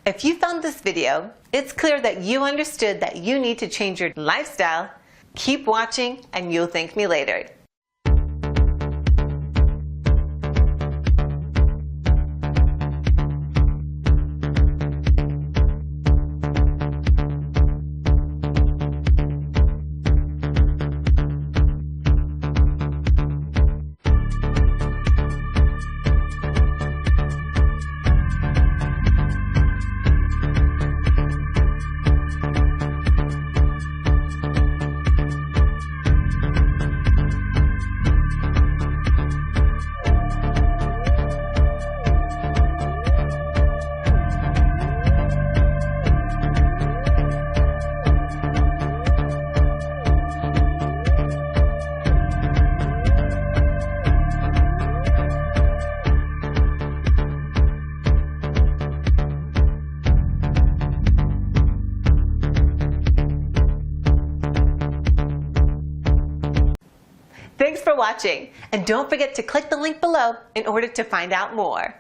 If you found this video, it's clear that you understood that you need to change your lifestyle. Keep watching and you'll thank me later. Thanks for watching, and don't forget to click the link below in order to find out more.